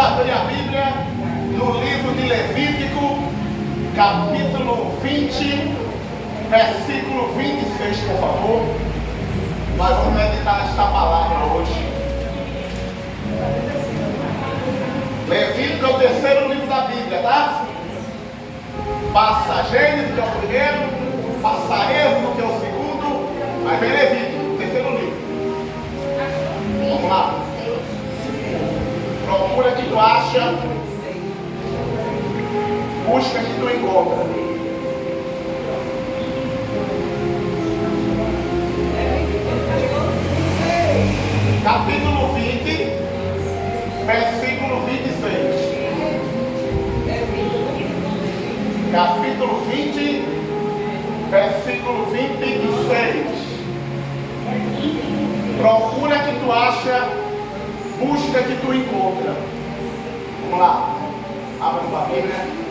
abrir a Bíblia no livro de Levítico, capítulo 20, versículo 26, por favor. Nós vamos meditar nesta palavra hoje. Levítico é o terceiro livro da Bíblia, tá? Passa Gênesis, que é o primeiro, passa Êxodo, que é o segundo, aí vem Levítico, o terceiro livro. Vamos lá. Procura que tu acha, busca que tu encontra. Capítulo 20, versículo 26. Capítulo 20, versículo 26. Procura que tu acha, busca que tu encontra. Vamos lá. Abra tua Bíblia.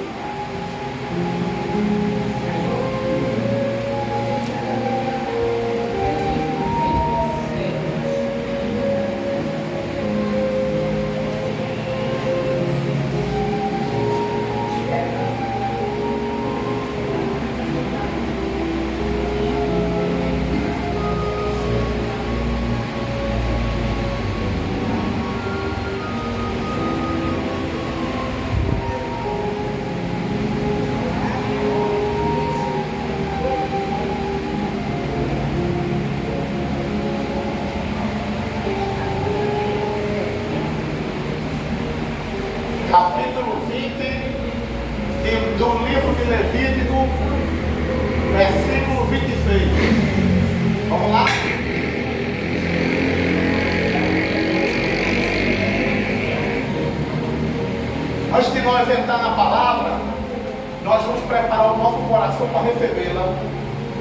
Capítulo 20 do livro de Levítico, versículo 26. Vamos lá? Antes de nós entrar na palavra, nós vamos preparar o nosso coração para recebê-la,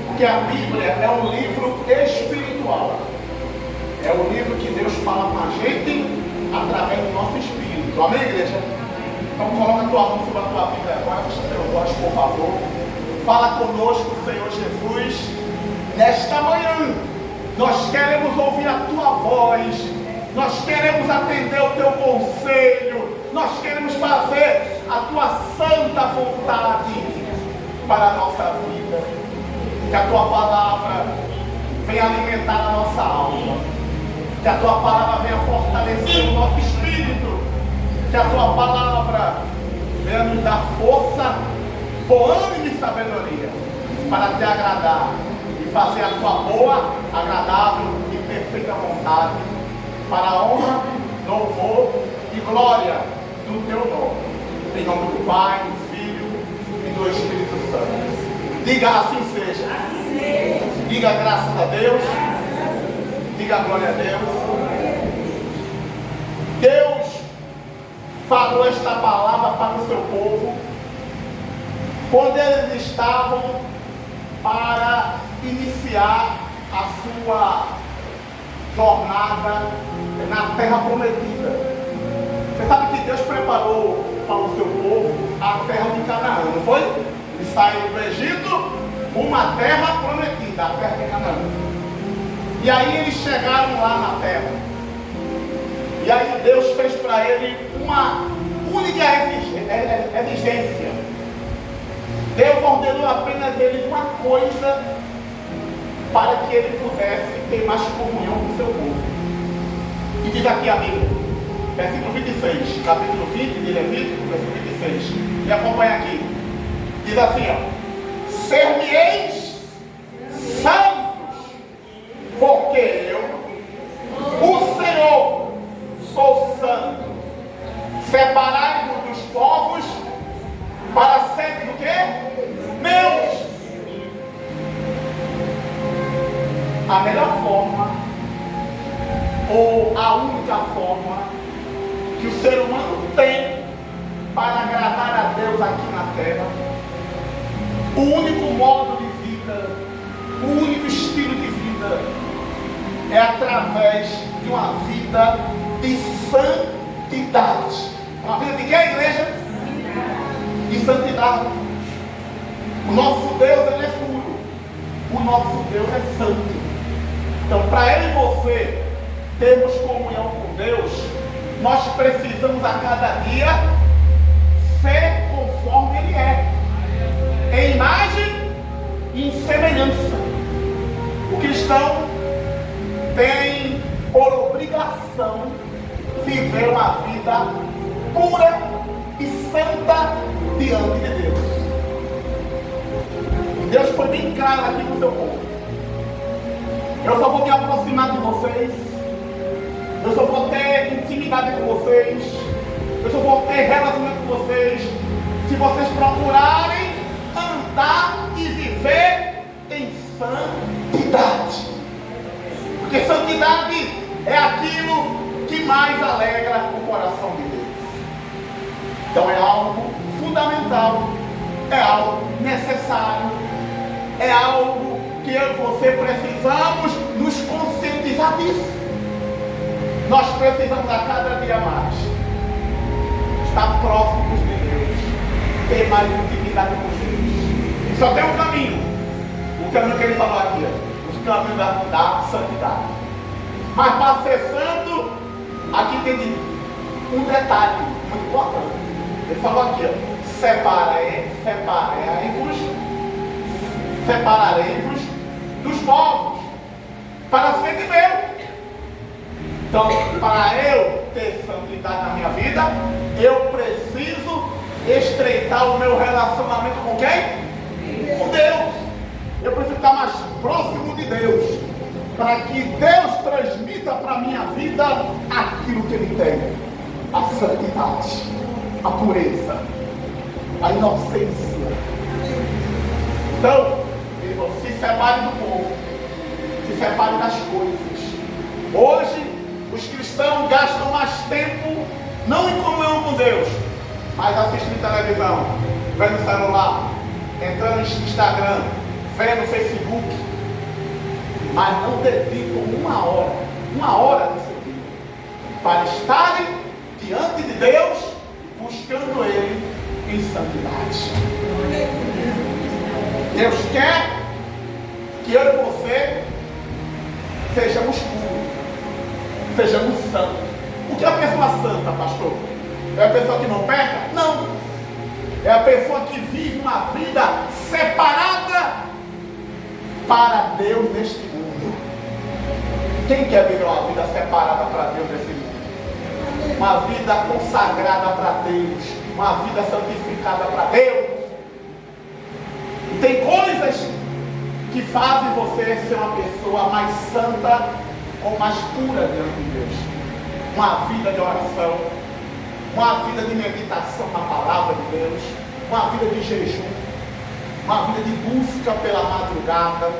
porque a Bíblia é um livro espiritual. É o livro que Deus fala com a gente através do nosso espírito. Amém, igreja? Então coloca a tua mão sobre a tua Bíblia agora, fecha teus olhos, por favor. Fala conosco, Senhor Jesus, nesta manhã. Nós queremos ouvir a tua voz, nós queremos atender o teu conselho, nós queremos fazer a tua santa vontade para a nossa vida. Que a tua palavra venha alimentar a nossa alma, que a tua palavra venha fortalecer o nosso espírito, que a tua palavra venha nos dar força, bom ânimo e sabedoria para te agradar e fazer a tua boa, agradável e perfeita vontade, para a honra, louvor e glória do teu nome. Em nome do Pai, do Filho e do Espírito Santo. Diga assim seja. Diga graças a Deus. Diga glória a Deus. Deus falou esta palavra para o seu povo quando eles estavam para iniciar a sua jornada na terra prometida. Você sabe que Deus preparou para o seu povo a terra de Canaã, não foi? Eles saíram do Egito, uma terra prometida, a terra de Canaã. E aí eles chegaram lá na terra. E aí Deus fez para ele uma única exigência. Deus ordenou apenas eles uma coisa para que ele pudesse ter mais comunhão com o seu povo. E diz aqui a Bíblia, versículo 26, capítulo 20 de Levítico, versículo 26. Me acompanha aqui. Diz assim, ó: ser-me-eis santos, porque eu, o Senhor, sou santo. Separai-vos dos povos para serem o quê? Meus. A melhor forma, ou a única forma que o ser humano tem para agradar a Deus aqui na terra, o único modo de vida, o único estilo de vida, é através de uma vida de santidade. Uma vida de que, igreja? De santidade. O nosso Deus, ele é puro. O nosso Deus é santo. Então, para ele e você termos comunhão com Deus, nós precisamos a cada dia ser conforme Ele é, em imagem e em semelhança. O cristão tem por obrigação viver uma vida pura e santa diante de Deus. Deus foi bem claro aqui no seu povo. Eu só vou me aproximar de vocês, eu só vou ter intimidade com vocês, eu só vou ter relacionamento com vocês se vocês procurarem andar e viver em santidade. Porque santidade é aquilo que mais alegra o coração de Deus. Então é algo fundamental, é algo necessário, é algo que eu e você precisamos nos conscientizar disso. Nós precisamos a cada dia mais estar próximos de Deus, ter mais intimidade com Deus. E só tem um caminho, o caminho que ele falou aqui, o caminho da santidade. Mas para ser santo, aqui tem um detalhe muito importante. Ele falou aqui, separarei-vos dos povos para ser de meu. Então, para eu ter santidade na minha vida, eu preciso estreitar o meu relacionamento com quem? Com Deus. Eu preciso estar mais próximo de Deus, para que Deus transmita para a minha vida aquilo que Ele tem: a santidade, a pureza, a inocência. Então, ele falou: se separe do povo, se separe das coisas. Hoje, os cristãos gastam mais tempo não em comunhão com Deus, mas assistindo televisão, vendo celular, entrando no Instagram, vendo Facebook, mas não dedicam uma hora do seu dia para estarem diante de Deus, buscando Ele em santidade. Deus quer que eu e você sejamos puros, sejamos santos. O que é a pessoa santa, pastor? É a pessoa que não peca? Não. É a pessoa que vive uma vida separada para Deus neste mundo. Quem quer viver uma vida separada para Deus neste mundo? Uma vida consagrada para Deus, uma vida santificada para Deus. E tem coisas que fazem você ser uma pessoa mais santa ou mais pura diante de Deus. Uma vida de oração, uma vida de meditação na palavra de Deus, uma vida de jejum, uma vida de busca pela madrugada.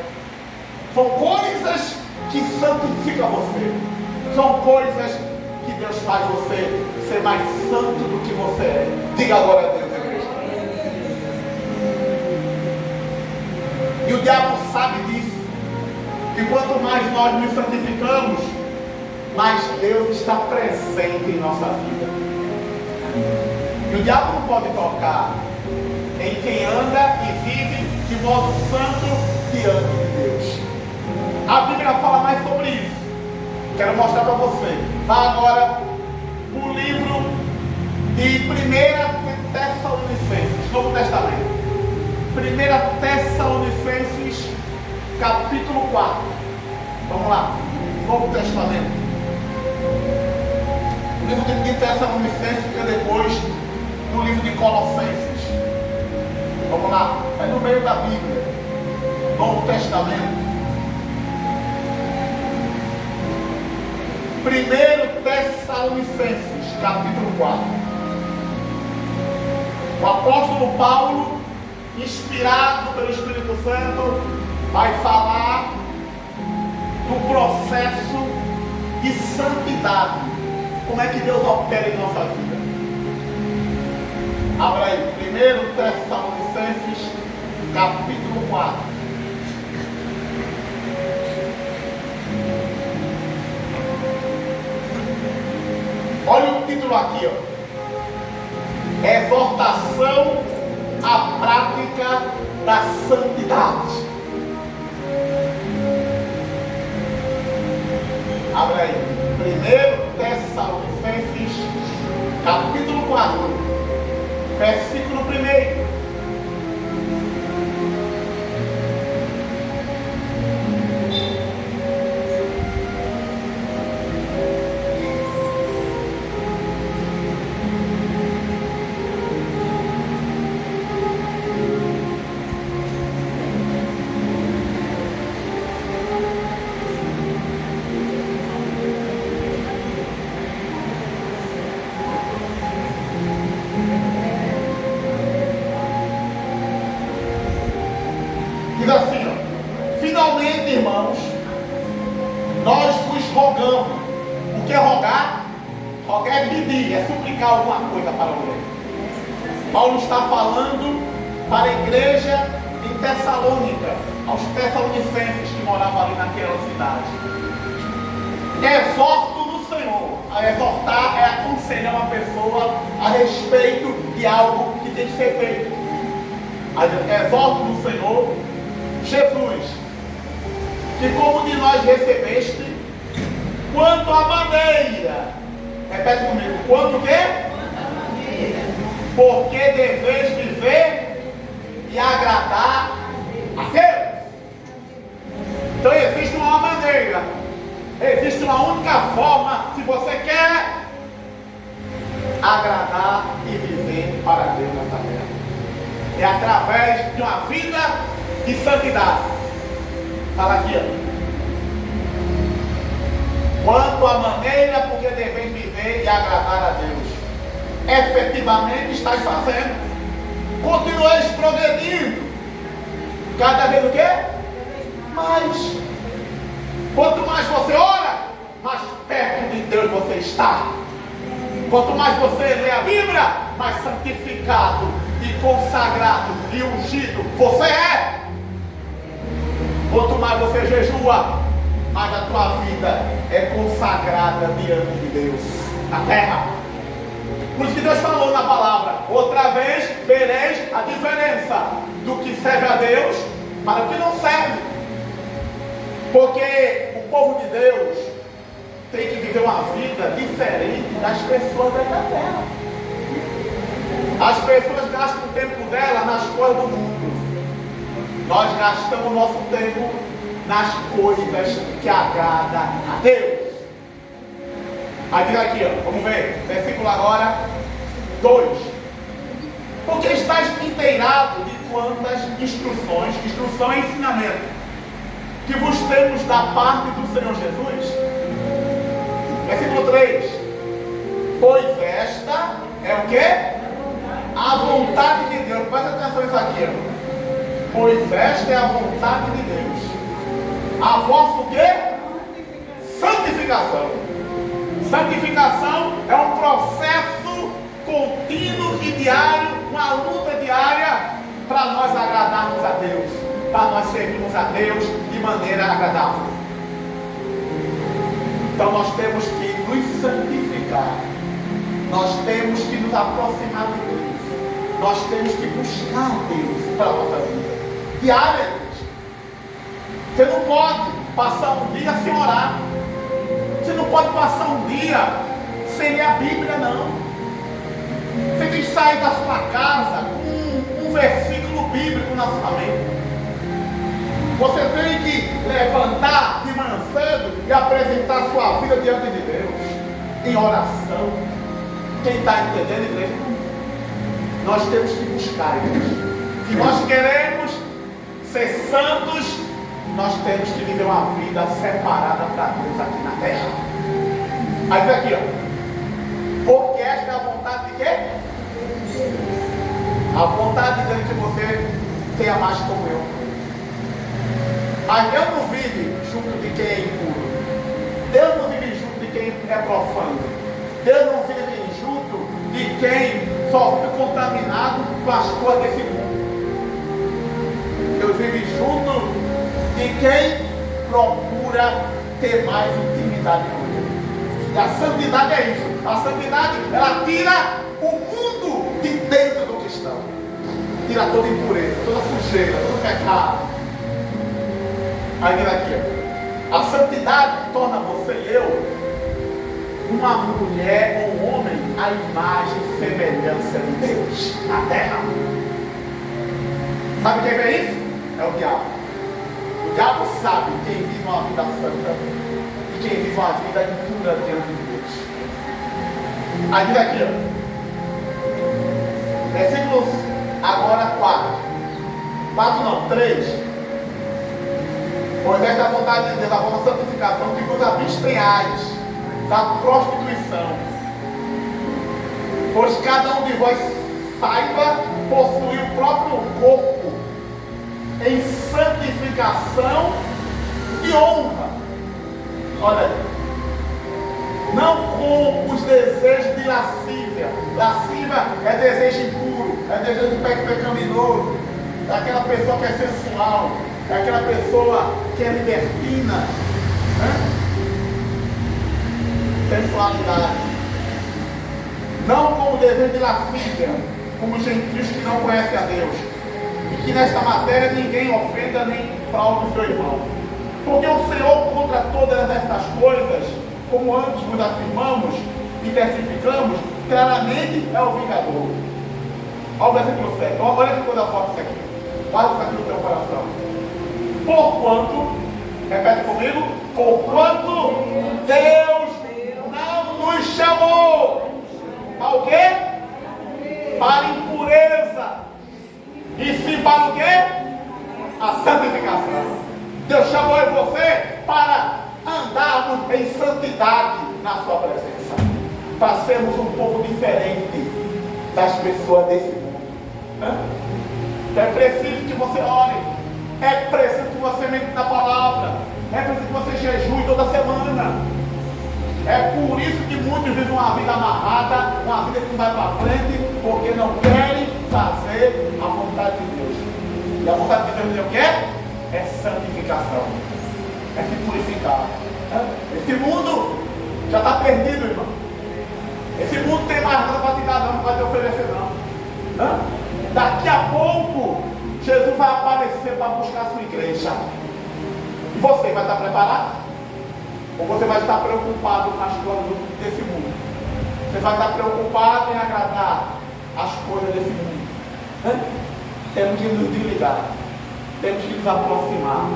São coisas que santificam você. São coisas que Deus faz você ser mais santo do que você é. Diga glória a Deus, igreja. E o diabo sabe disso. E quanto mais nós nos santificamos, mais Deus está presente em nossa vida. E o diabo não pode tocar em quem anda e vive de modo santo diante de Deus. A Bíblia fala mais sobre isso. Quero mostrar para você. Vá agora para o livro de 1 Tessalonicenses, Novo Testamento. 1 Tessalonicenses, capítulo 4. Vamos lá, Novo Testamento. O livro de Tessalonicenses fica depois do livro de Colossenses. Vamos lá, é no meio da Bíblia, Novo Testamento. 1 Tessalonicenses, capítulo 4. O apóstolo Paulo, inspirado pelo Espírito Santo, vai falar do processo de santidade. Como é que Deus opera em nossa vida? Abra aí, 1 Tessalonicenses, capítulo 4. Olha o título aqui, ó. Exortação à prática da santidade. Abra aí. 1 Tessalonicenses, significar alguma coisa para alguém. Paulo está falando para a igreja em Tessalônica, aos tessalonicenses que moravam ali naquela cidade. Exorto no Senhor. A exortar é aconselhar uma pessoa a respeito de algo que tem que ser feito. Exorto no Senhor, Jesus, que como de nós recebeste, quanto à maneira, repete comigo, quanto o quê? Porque deveis viver e agradar a Deus. Então existe uma maneira, existe uma única forma, se você quer agradar e viver para Deus nessa terra. É através de uma vida de santidade. Fala aqui, ó. Quanto à maneira porque deveis viver e agradar a Deus. Efetivamente estáis fazendo. Continueis progredindo. Cada vez o quê? Mais. Quanto mais você ora, mais perto de Deus você está. Quanto mais você lê a Bíblia, mais santificado e consagrado e ungido você é. Quanto mais você jejua, mais a tua vida é consagrada diante de Deus na terra. Por isso que Deus falou na palavra: outra vez vereis a diferença do que serve a Deus para o que não serve. Porque o povo de Deus tem que viver uma vida diferente das pessoas da terra. As pessoas gastam o tempo dela nas coisas do mundo. Nós gastamos nosso tempo nas coisas que agradam a Deus. Aí diz aqui, ó, vamos ver, versículo agora 2. Porque estás inteirado de quantas instruções, instrução é ensinamento, que vos temos da parte do Senhor Jesus. Versículo 3. Pois esta é o quê? A vontade de Deus. Presta atenção nisso aqui, ó. Pois esta é a vontade de Deus. A vossa o quê? Santificação. Santificação é um processo contínuo e diário, uma luta diária para nós agradarmos a Deus, para nós servirmos a Deus de maneira agradável. Então nós temos que nos santificar, nós temos que nos aproximar de Deus, nós temos que buscar Deus para a nossa vida diariamente. Você não pode passar um dia sem orar. Você não pode passar um dia sem ler a Bíblia, não. Você tem que sair da sua casa com um versículo bíblico na sua mente. Você tem que levantar de manhã cedo e apresentar a sua vida diante de Deus, em oração. Quem está entendendo, igreja? Nós temos que buscar Deus. Se nós queremos ser santos, nós temos que viver uma vida separada para Deus aqui na terra. Aí vem aqui, ó. Porque esta é a vontade de quê? A vontade de Deus que você tenha mais como eu. Mas Deus não vive junto de quem é impuro. Deus não vive junto de quem é profano. Deus não vive junto de quem só fica contaminado com as coisas desse mundo. Deus vive junto de quem procura ter mais intimidade com Ele. E a santidade é isso. A santidade, ela tira o mundo de dentro do cristão. Tira toda impureza, toda sujeira, todo pecado. Aí vem aqui, ó. A santidade torna você e eu uma mulher ou um homem à imagem e semelhança de Deus na terra. Sabe quem vê isso? É o diabo. O diabo sabe quem vive uma vida santa e quem vive uma vida impura diante de Deus. Aí diz aqui, ó. Versículos agora 3. Pois esta é a vontade de Deus, a vossa santificação, que vos abstenhais da prostituição. Pois cada um de vós saiba possuir o próprio corpo em santificação e honra. Olha aí. Não com os desejos de lascívia lascívia. Lascívia é desejo impuro, é desejo pecaminoso, é aquela pessoa que é sensual, é aquela pessoa que é libertina, né? Sensualidade. Não como desejo de lascívia, como os gentios que não conhecem a Deus. E que nesta matéria ninguém ofenda nem fraude o seu irmão. Porque o Senhor, contra todas estas coisas, como antes nos afirmamos e testificamos, claramente é o vingador. Olha o versículo 7. Olha que coisa forte isso aqui. Guarda isso aqui no teu coração. Porquanto, repete comigo, porquanto Deus não nos chamou para o quê? Para impureza. E sim para o quê? A santificação. Deus chamou você para andarmos em santidade na sua presença, para sermos um povo diferente das pessoas desse mundo. É preciso que você ore, é preciso que você medite na palavra, é preciso que você jejue toda semana. É por isso que muitos vivem uma vida amarrada, uma vida que não vai para frente, porque não querem fazer a vontade de Deus. E a vontade de Deus é o quê? É santificação, é se purificar. Esse mundo já está perdido, irmão. Esse mundo tem mais nada para te dar, não vai te oferecer, não. Daqui a pouco, Jesus vai aparecer para buscar a sua igreja. E você vai estar preparado? Ou você vai estar preocupado com as coisas desse mundo? Você vai estar preocupado em agradar as coisas desse mundo? Temos que nos desligar. Temos que nos aproximar.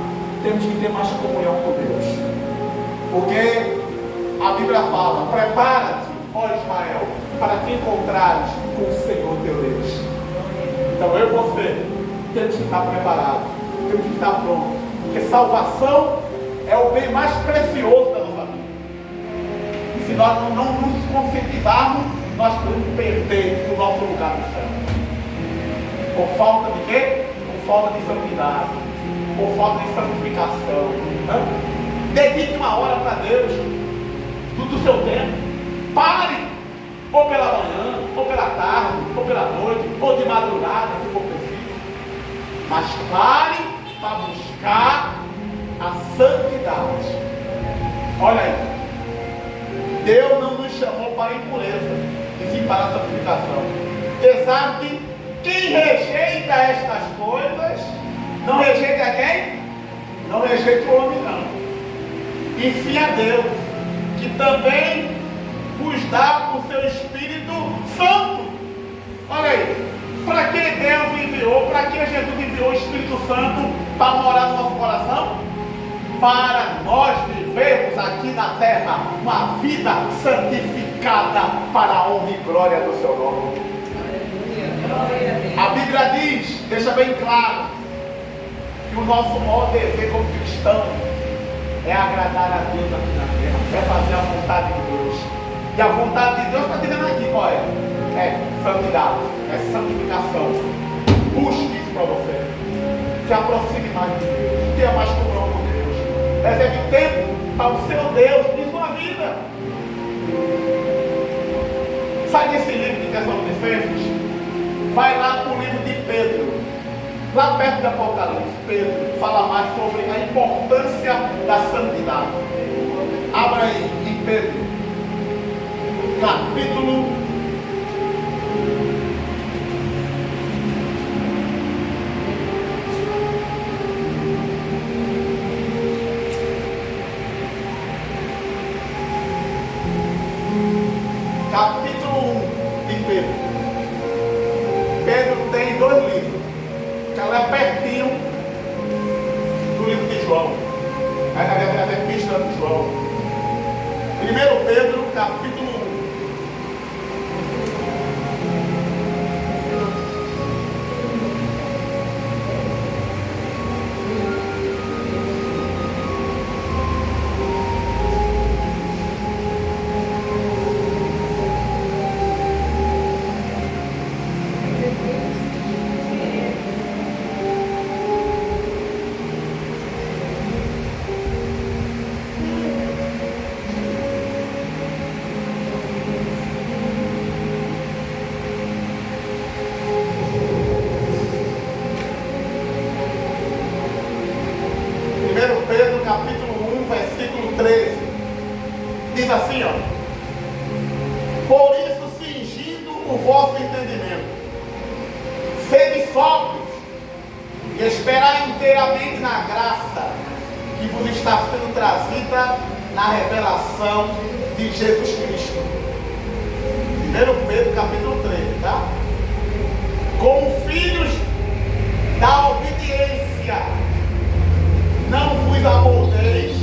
Temos que ter mais comunhão com Deus. Porque a Bíblia fala: prepara-te, ó Ismael, para te encontrares com o Senhor teu Deus. Então eu e você temos que estar preparados, temos que estar prontos. Porque salvação é o bem mais precioso da nossa vida. E se nós não nos conscientizarmos, nós podemos perder o nosso lugar no céu. Por falta de quê? Por falta de santidade, por falta de santificação. Dedique uma hora para Deus, do seu tempo. Pare, ou pela manhã, ou pela tarde, ou pela noite, ou de madrugada, se for preciso. Mas pare para buscar a santidade. Olha aí, Deus não nos chamou para a impureza, e sim para a santificação. Apesar que quem rejeita estas coisas, não rejeita a quem? Não rejeita o homem, não. E sim a Deus, que também vos dá o seu Espírito Santo. Olha aí, para que Deus enviou, para que Jesus enviou o Espírito Santo para morar no nosso coração? Para nós vivermos aqui na terra uma vida santificada para a honra e glória do seu nome. A Bíblia diz, deixa bem claro, que o nosso maior dever como cristão é agradar a Deus aqui na terra, é fazer a vontade de Deus. E a vontade de Deus está dizendo aqui, qual é? É santidade, é santificação. Busque isso para você. Se aproxime mais de Deus, tenha mais comunhão com Deus. Reserve tempo para o seu Deus em sua vida. Sai desse livro de Tessalonicenses, vai lá para o livro de Pedro. Lá perto do Apocalipse, Pedro fala mais sobre a importância da santidade. Abra aí em Pedro, capítulo 1 de Pedro. Pedro tem 2 livros. Ela é pertinho do livro de João. A epístola de João. 1 Pedro, capítulo 1. entendimento. Sede sóbrios e esperar inteiramente na graça que vos está sendo trazida na revelação de Jesus Cristo. 1 Pedro capítulo 13, tá? Como filhos da obediência, não vos amoldeis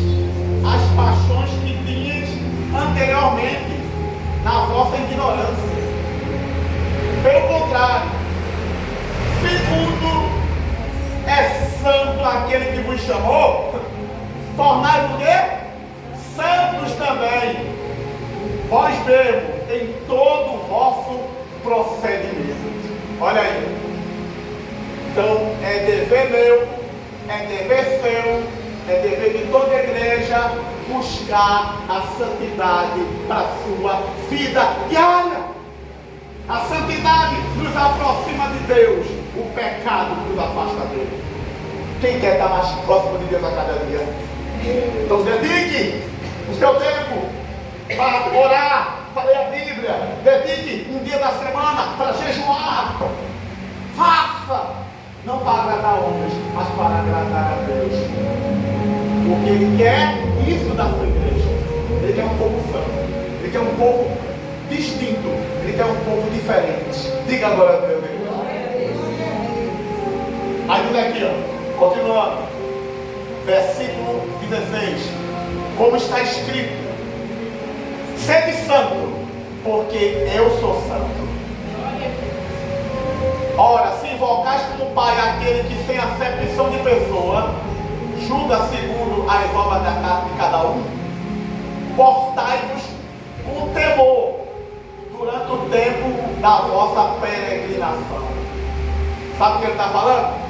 as paixões que tinhas anteriormente na vossa ignorância. Pelo contrário, segundo é santo aquele que vos chamou, tornai-vos o quê? Santos também, vós mesmos, em todo o vosso procedimento. Olha aí. Então, é dever meu, é dever seu, é dever de toda a igreja buscar a santidade para a sua vida diária. A santidade nos aproxima de Deus, o pecado nos afasta dele. Quem quer estar mais próximo de Deus a cada dia? Então dedique o seu tempo para orar, para ler a Bíblia. Dedique um dia da semana para jejuar. Faça, não para agradar homens, mas para agradar a Deus. Porque Ele quer isso da sua igreja. Ele quer um povo santo. Ele quer um povo distinto. Ele quer um povo diferente. Diga agora a Deus. Aí diz aqui, ó, continuando, versículo 16, como está escrito: sede santo, porque eu sou santo. Ora, se invocais como Pai aquele que sem acepção de pessoa julga segundo as obras da carne de cada um, portai-vos com temor durante o tempo da vossa peregrinação. Sabe o que ele está falando?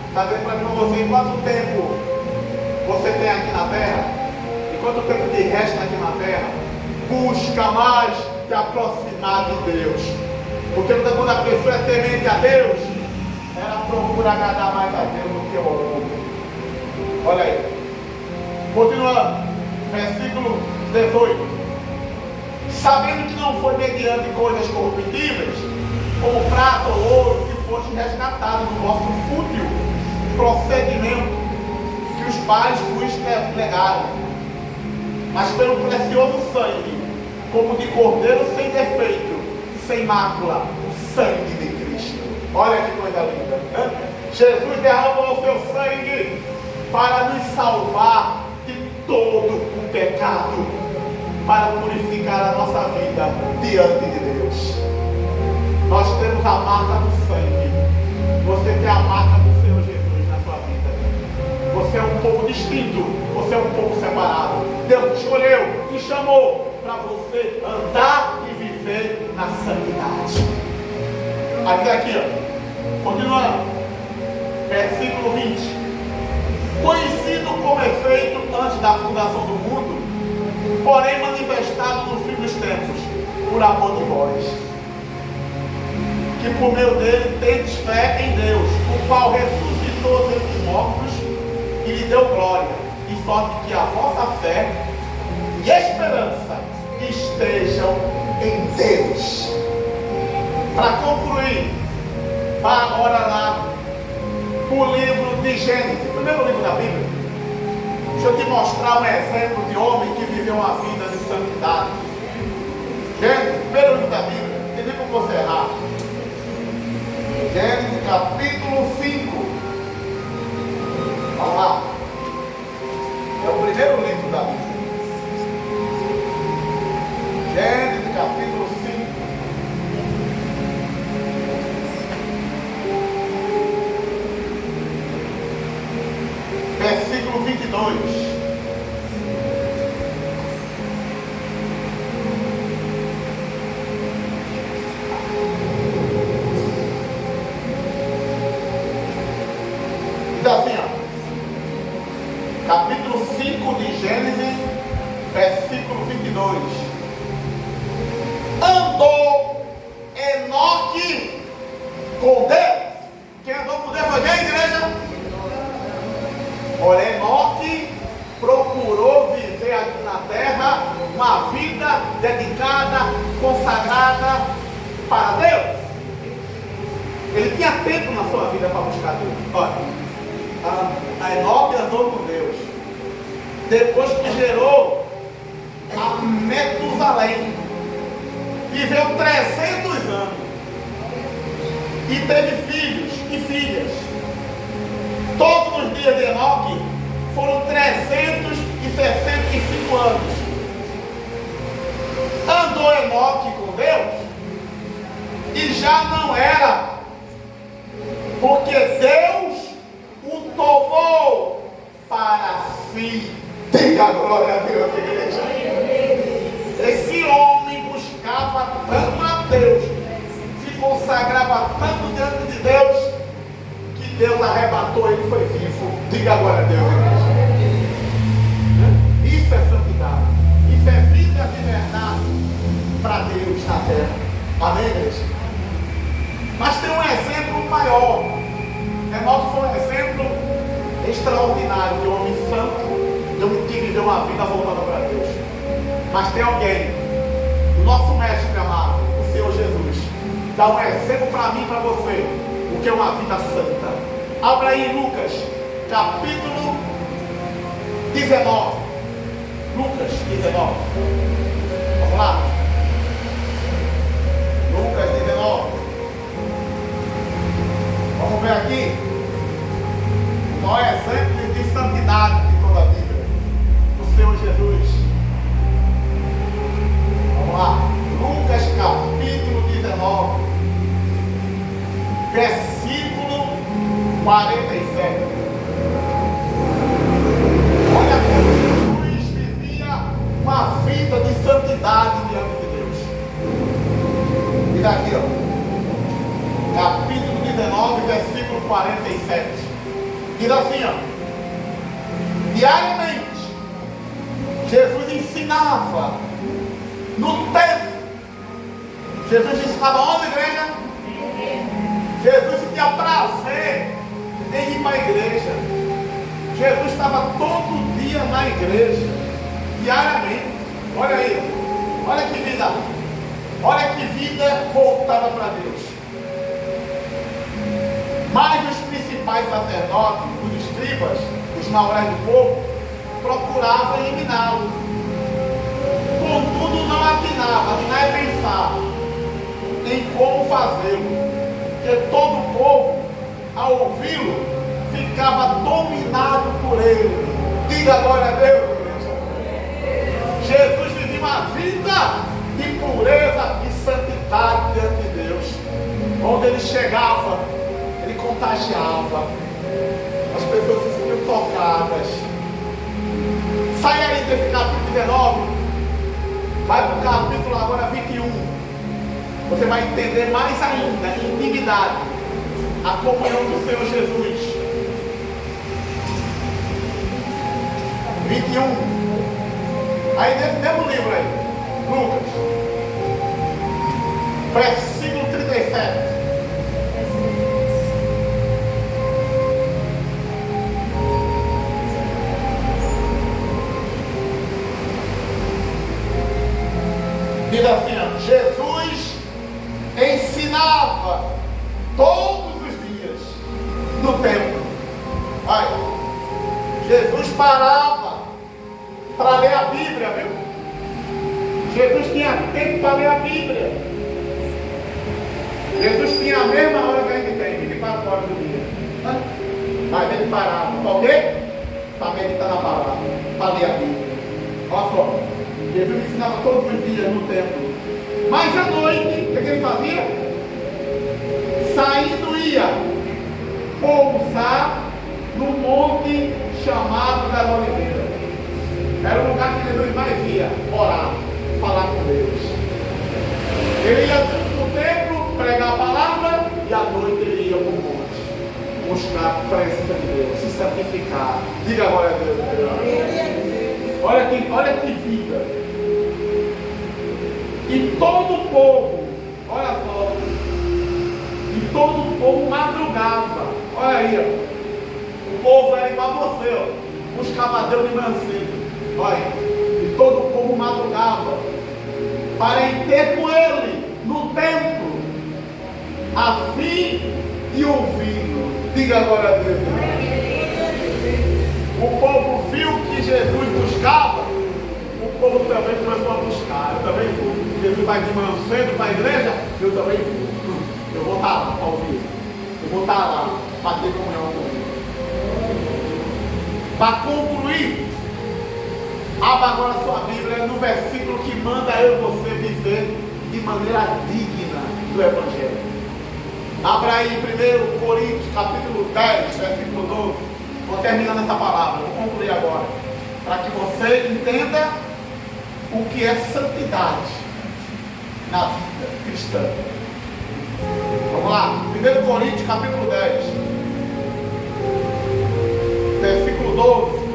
Está dizendo para mim e você, quanto tempo você tem aqui na terra, e quanto tempo te resta aqui na terra, busca mais te aproximar de Deus. Porque quando a pessoa é temente a Deus, ela procura agradar mais a Deus do que ao mundo. Olha aí. Continuando. Versículo 18. Sabendo que não foi mediante coisas corruptíveis, como prata ou ouro, que foste resgatado do vosso fútil procedimento que os pais vos legaram, mas pelo precioso sangue, como de cordeiro sem defeito, sem mácula, o sangue de Cristo. Olha que coisa linda, né? Jesus derramou o seu sangue para nos salvar de todo o pecado, para purificar a nossa vida diante de Deus. Nós temos a marca do sangue. Você tem a marca do Senhor Jesus na sua vida. Você é um povo distinto, você é um povo separado. Deus te escolheu, te chamou para você andar e viver na santidade. Aqui, aqui, ó. Continuando. Versículo 20. Conhecido como é feito antes da fundação do mundo, porém manifestado no fim dos tempos, por amor de vós, que por meio dele tendes fé em Deus, o qual ressuscitou dentre os mortos e lhe deu glória, de sorte que a vossa fé e esperança estejam em Deus. Para concluir, vá agora lá o livro de Gênesis, o primeiro livro da Bíblia. Deixa eu te mostrar um exemplo de homem que viveu uma vida de santidade. Gênesis, primeiro livro da Bíblia. Tem nem como você errar. Gênesis capítulo 5. Vamos lá. É o primeiro livro da Bíblia. Gênesis capítulo 5. Versículo 22. Diz assim, ó. Capítulo 5 de Gênesis, versículo 22. Andou Enoque com Deus. Quem andou com Deus foi quem, igreja? Olha, Enoque procurou viver aqui na terra uma vida dedicada, consagrada para Deus. tinha tempo na sua vida para buscar Deus. Olha, a Enoque andou com Deus. Depois que gerou a Metusalém, viveu 300 anos. E teve filhos e filhas. Todos os dias de Enoque foram 365 anos. Andou Enoque com Deus e já não era, porque Deus o tomou para si. Diga a glória a Deus, igreja. Esse homem buscava tanto a Deus, se consagrava tanto diante de Deus, que Deus arrebatou ele e foi vivo. Diga agora a Deus, igreja. Isso é santidade. Isso é vida de verdade para Deus na terra. Amém, igreja? Mas tem um exemplo maior. Enoque foi um exemplo extraordinário de um homem santo, de um que viveu uma vida voltada para Deus. Mas tem alguém, o nosso mestre amado, o Senhor Jesus, dá um exemplo para mim e para você, o que é uma vida santa. Abra aí Lucas, capítulo 19. Lucas 19. Vamos lá. Lucas 19. Vamos ver aqui o maior exemplo de santidade de toda a Bíblia, o Senhor Jesus. Vamos lá. Lucas capítulo 19, versículo 47. Olha como Jesus vivia uma vida de santidade diante de Deus. E daqui, ó, capítulo 19, versículo 47. Diz assim, ó: diariamente Jesus ensinava no templo. Jesus ensinava onde, igreja? Jesus tinha prazer em ir para a igreja. Jesus estava todo dia na igreja, diariamente. Olha aí, olha que vida, olha que vida voltada para Deus. Mas os principais sacerdotes, os escribas, os maiores do povo, procuravam eliminá-lo. Contudo, não atinava, atinar é pensar em como fazê-lo, porque todo o povo, ao ouvi-lo, ficava dominado por ele. Diga glória a Deus, igreja. Jesus vivia uma vida de pureza e santidade diante de Deus. Onde ele chegava, ele contagiava. As pessoas se sentiam tocadas. Sai aí desse capítulo 19. Vai para o capítulo agora 21. Você vai entender mais ainda, em intimidade, a comunhão do Senhor Jesus. 21. Aí dentro do livro aí, Lucas, versículo 37. Diz assim, ó: Jesus ensinava todos os dias no templo. Vai. Jesus parava para ler a Bíblia, viu? Jesus tinha tempo para ler a Bíblia. Jesus tinha a mesma hora que a gente tem, 24 horas do dia. Mas ele parava. Para o quê? Para meditar na palavra, para ler a Bíblia. Olha só. Jesus ensinava todos os dias no templo. Mas à noite, o que ele fazia? Saindo ia pousar no monte chamado das Oliveiras. Era o lugar que Jesus mais ia orar, falar com Deus. Ele ia no templo pregar a palavra e à noite ele ia para o monte buscar a presença de Deus, se santificar. Diga agora a Deus. Olha que vida. E todo o povo, olha só, e todo o povo madrugava. Olha aí, ó. O povo era igual a você, ó. Buscava Deus de manhã cedo. Olha, e todo o povo madrugava para ir ter com ele no templo, a fim de e ouvindo. Diga agora a Deus. O povo viu que Jesus buscava, o povo também começou a buscar. Eu também vou. Jesus vai de manhã cedo para a igreja, eu também vou. Eu vou estar lá para ouvir. Eu vou estar lá para ter comunhão com ele. Para concluir, abra agora a sua Bíblia no versículo que manda eu e você viver de maneira digna do Evangelho. Abra aí 1 Coríntios capítulo 10, versículo 12. Vou terminando essa palavra, vou concluir agora, para que você entenda o que é santidade na vida cristã. Vamos lá, 1 Coríntios capítulo 10, versículo 12.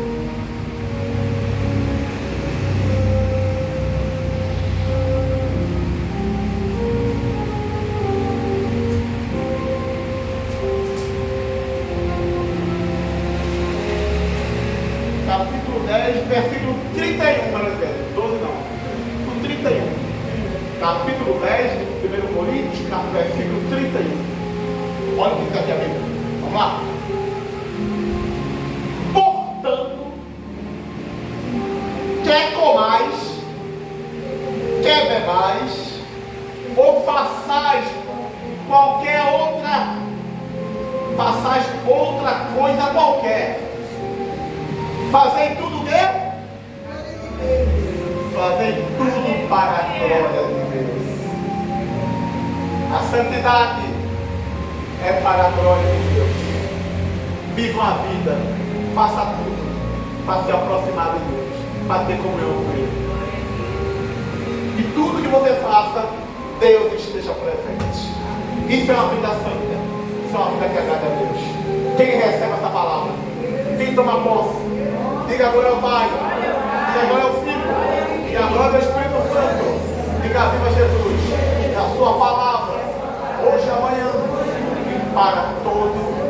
Capítulo 10, versículo 31, melhor dizendo, 12 não, no 31. Capítulo 10, 1 Coríntios, versículo 31. Olha o que diz aqui a Bíblia. Vamos lá. Portanto, quer comais, quer bebais, ou façais outra coisa qualquer. Fazei tudo o quê? Fazei tudo para a glória de Deus. A santidade é para a glória de Deus. Viva uma vida, faça tudo para se aproximar de Deus, para ter comunhão com Ele. E tudo que você faça, Deus esteja presente. Isso é uma vida santa. Isso é uma vida que agrada a Deus. Quem recebe essa palavra? Quem toma posse? Diga agora ao Pai, diga agora ao Filho, diga agora ao Espírito Santo, diga viva Jesus, e a sua palavra, hoje e amanhã, e para todos